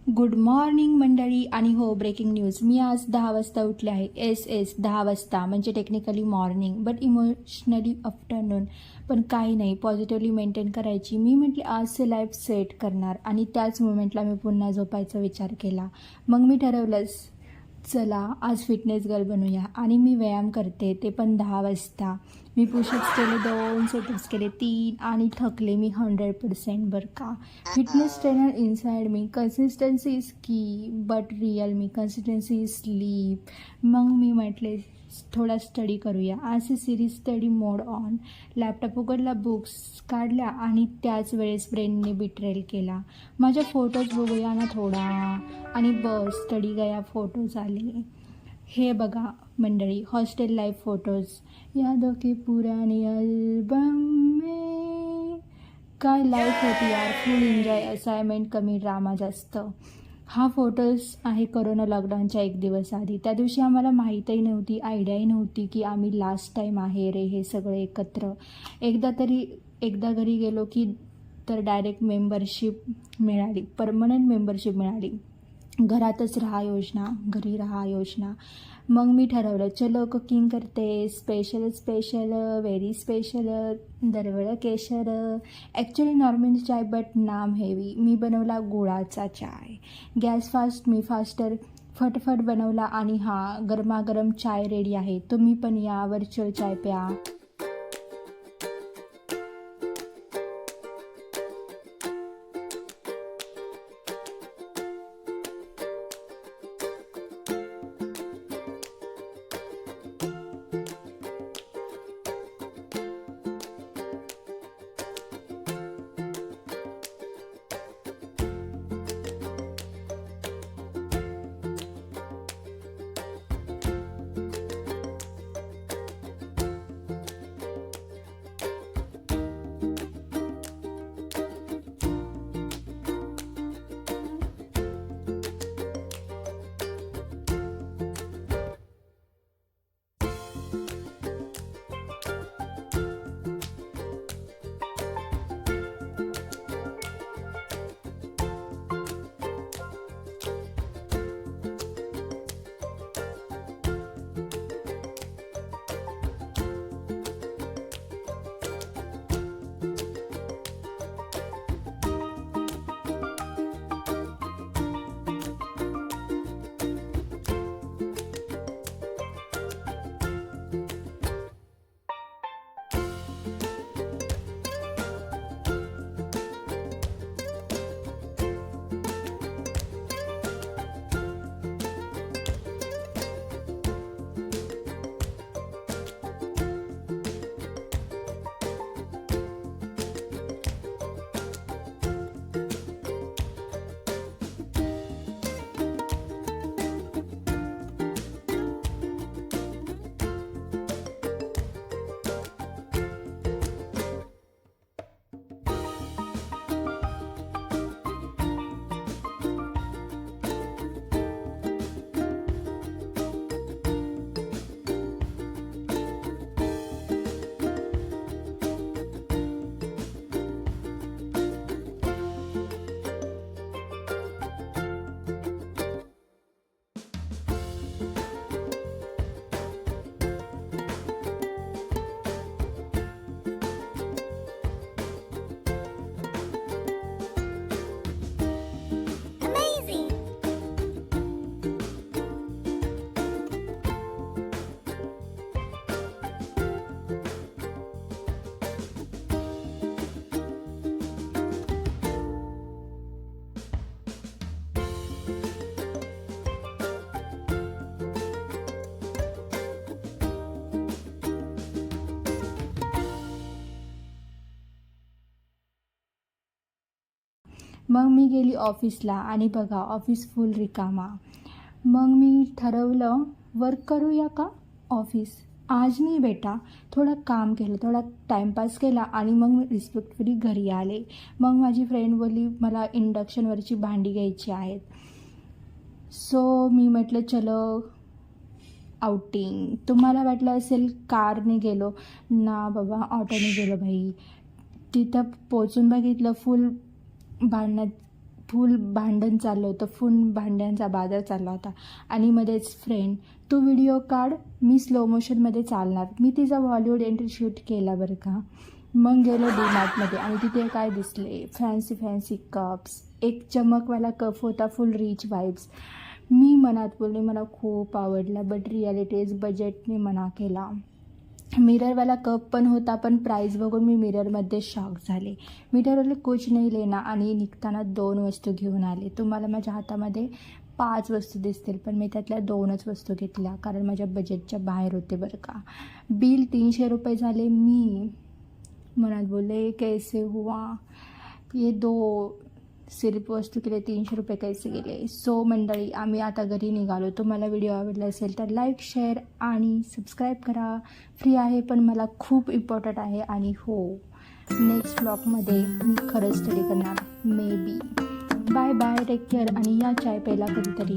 Good morning मंडळी. आणि हो, ब्रेकिंग न्यूज, मी आज 10 वाजता उठले आहे. एस 10 वाजता म्हणजे technically morning but emotionally afternoon. पण काही नाही, पॉझिटिव्हली मेंटेन करायची. मी म्हटले आजचे लाईफ सेट करणार आणि त्याच मोमेंटला मी पुन्हा झोपायचा विचार केला. मग मी ठरवलंच, चला आज फिटनेस गर्ल बनूया. आणि मी व्यायाम करते, ते पण 10 वाजता. मी पुशअप्स केले 2, सिटअप्स केले 3 आणि थकले मी 100% बरं का. Fitness trainer inside me. Consistency is key but real me. Consistency is sleep. मग मी म्हटले थोडा स्टडी करूया. आज serious study mode on. Laptop उघडला, बुक्स काढल्या आणि त्याच वेळेस ब्रेनने बिट्रेल केला. माझ्या फोटोज बघूया ना थोडा. आणि बस स्टडी गया, फोटोज आले. हे बघा मंडळी, हॉस्टेल लाईफ फोटोज. यादों के पुराने अल्बम में. काय लाईफ होती यार, फुल एन्जॉय. असाइनमेंट कमी, ड्रामा जास्त. हा फोटोज आहे कोरोना लॉकडाऊनच्या 1 दिवस आधी. त्या दिवशी आम्हाला माहीतही नव्हती, आयडियाही नव्हती की आम्ही लास्ट टाईम आहे रे हे सगळे एकत्र. एकदा घरी गेलो की तर डायरेक्ट मेंबरशिप मिळाली, परमनंट मेंबरशिप मिळाली. घरातच राहा योजना, घरी राहा योजना. मग मी ठरवलं, चलो कुकिंग करते. स्पेशल व्हेरी स्पेशल, दरवळ केशर. ॲक्च्युली नॉर्मल चाय बट नाम हेवी. मी बनवला गुळाचा चाय. गॅस फास्ट, मी फास्टर. फटफट बनवला आणि गरमागरम चाय रेडी आहे. तुम्ही पण या, व्हर्च्युअल चाय प्या. मग मी गेली ऑफिसला आणि बघा ऑफिस फुल रिकामा. मग मी ठरवलं, वर्क करूया का ऑफिस. आज नाही बेटा, थोडं काम केलं, थोडा टाईमपास केला आणि मग रिस्पेक्टफुली घरी आले. मग माझी फ्रेंड बोलली मला इंडक्शनवरची भांडी घ्यायची आहेत. सो मी म्हटलं चलो आउटिंग. तुम्हाला वाटलं असेल कारने गेलो ना बाबा, ऑटोने गेलो भाई. तिथं पोचून बघितलं फुल भांडणात फुल भांडण चाललं होतं, फुल भांड्यांचा बाजार चालला होता. आणि मध्येच फ्रेंड, तू व्हिडिओ काढ, मी स्लो मोशनमध्ये चालणार. मी तिचा बॉलिवूड एंट्री शूट केला बरं का. मग गेलो डीमार्टमध्ये आणि तिथे काय दिसले, फॅन्सी फॅन्सी कप्स, एक चमकवाला कप होता, फुल रिच वाईब्स. मी मनात बोलले मला खूप आवडला, बट रिॲलिटीज बजेटने मना केला. मिररवाला कप पण होता, पण प्राईस बघून मी मिररमध्ये शॉक झाले. मिररवाले कुछ नाही लेना आणि निघताना 2 वस्तू घेऊन आले. तुम्हाला माझ्या हातामध्ये 5 वस्तू दिसतील, पण मी त्यातल्या 2च वस्तू घेतल्या कारण माझ्या बजेटच्या बाहेर होते बरं का. बिल 300 रुपये झाले. मी मनात बोलले कैसे हुआ ये 2 सिर्फ वस्तू केले 300 रुपये कैसे गेले. सो मंडळी, आम्ही आता घरी निघालो. तुम्हाला व्हिडिओ आवडला असेल तर लाईक, शेअर आणि सबस्क्राईब करा. फ्री आहे पण मला खूप इम्पॉर्टंट आहे. आणि हो, नेक्स्ट ब्लॉगमध्ये मी खरंच स्टडी करणार, maybe. Bye bye, take care आणि या चाय प्यायला कधीतरी.